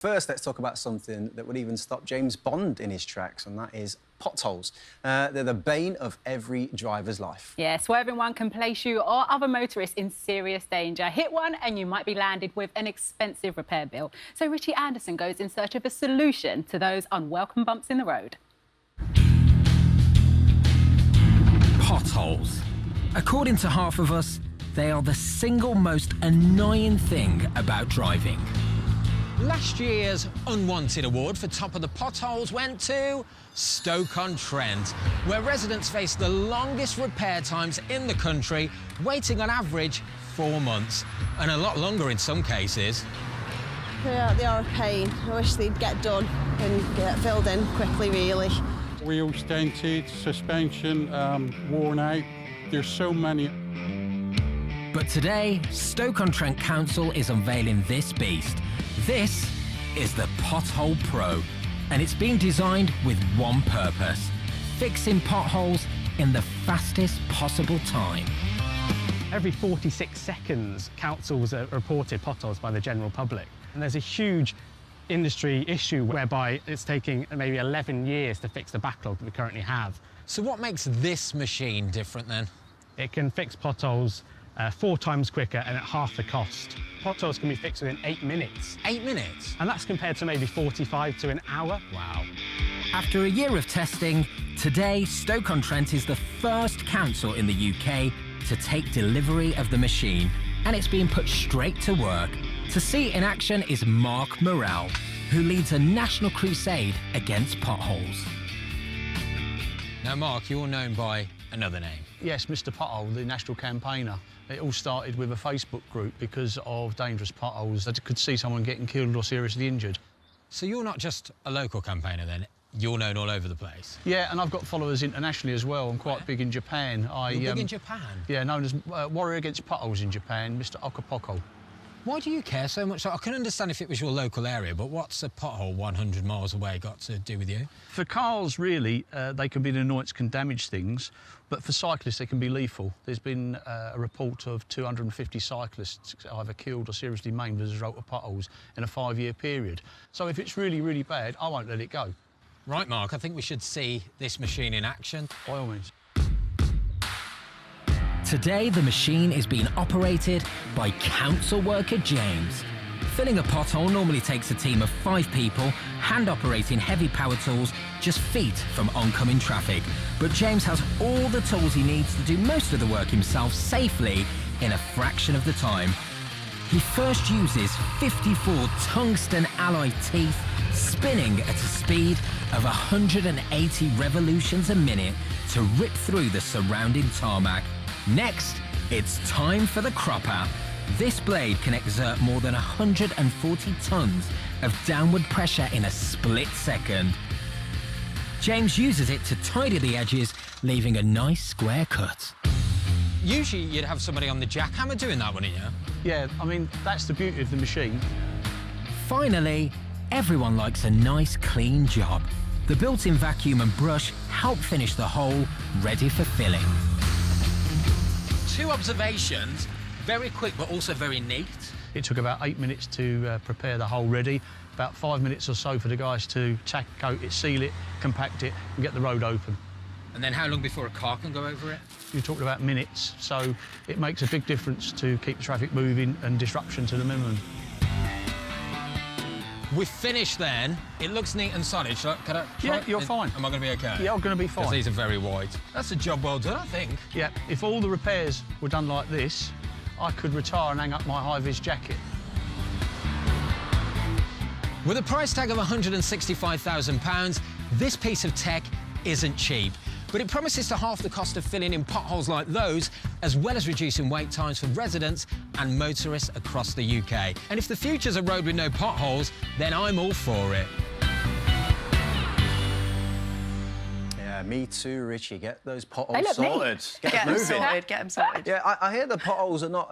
First, let's talk about something that would even stop James Bond in his tracks, and that is potholes. They're the bane of every driver's life. Yeah, swerving one can place you or other motorists in serious danger. Hit one and you might be landed with an expensive repair bill. So Richie Anderson goes in search of a solution to those unwelcome bumps in the road. Potholes. According to half of us, they are the single most annoying thing about driving. Last year's unwanted award for top of the potholes went to Stoke-on-Trent, where residents face the longest repair times in the country, waiting on average 4 months, and a lot longer in some cases. Yeah, they are a pain. I wish they'd get done and get filled in quickly, really. Wheels dented, suspension worn out. There's so many. But today, Stoke-on-Trent Council is unveiling this beast. This is the Pothole Pro, and it's being designed with one purpose: fixing potholes in the fastest possible time. Every 46 seconds, councils are reported potholes by the general public. And there's a huge industry issue whereby it's taking maybe 11 years to fix the backlog that we currently have. So what makes this machine different then? It can fix potholes 4 times quicker and at half the cost. Potholes can be fixed within 8 minutes. 8 minutes? And that's compared to maybe 45 to an hour. Wow. After a year of testing, today Stoke-on-Trent is the first council in the UK to take delivery of the machine, and it's being put straight to work. To see it in action is Mark Morrell, who leads a national crusade against potholes. Now, Mark, you're known by another name. Yes, Mr. Pothole, the national campaigner. It all started with a Facebook group because of dangerous potholes. I could see someone getting killed or seriously injured. So you're not just a local campaigner then, you're known all over the place? Yeah, and I've got followers internationally as well. I'm quite big in Japan. You're big in Japan? Yeah, known as Warrior Against Potholes in Japan, Mr. Pothole. Why do you care so much? I can understand if it was your local area, but what's a pothole 100 miles away got to do with you? For cars, really, they can be an annoyance, can damage things, but for cyclists, they can be lethal. There's been a report of 250 cyclists either killed or seriously maimed as a result of potholes in a 5-year period. So if it's really, really bad, I won't let it go. Right, Mark, I think we should see this machine in action. By all means. Today, the machine is being operated by council worker James. Filling a pothole normally takes a team of 5 people, hand-operating heavy power tools just feet from oncoming traffic. But James has all the tools he needs to do most of the work himself safely in a fraction of the time. He first uses 54 tungsten alloy teeth, spinning at a speed of 180 revolutions a minute to rip through the surrounding tarmac. Next, it's time for the cropper. This blade can exert more than 140 tons of downward pressure in a split second. James uses it to tidy the edges, leaving a nice square cut. Usually you'd have somebody on the jackhammer doing that, wouldn't you? Yeah, I mean, that's the beauty of the machine. Finally, everyone likes a nice clean job. The built-in vacuum and brush help finish the hole, ready for filling. 2 observations, very quick but also very neat. It took about 8 minutes to prepare the hole ready, about 5 minutes or so for the guys to tack coat it, seal it, compact it and get the road open. And then how long before a car can go over it? You're talking about minutes, so it makes a big difference to keep the traffic moving and disruption to the minimum. We're finished then. It looks neat and solid. Can I try? Yeah, you're fine. Am I going to be OK? Yeah, I'm going to be fine. Because these are very wide. That's a job well done, I think. Yeah, if all the repairs were done like this, I could retire and hang up my high-vis jacket. With a price tag of £165,000, this piece of tech isn't cheap, but it promises to halve the cost of filling in potholes like those, as well as reducing wait times for residents and motorists across the UK. And if the future's a road with no potholes, then I'm all for it. Yeah, me too, Richie. Get those potholes sorted. Get them moving. sorted, get them sorted. Yeah, I hear the potholes are not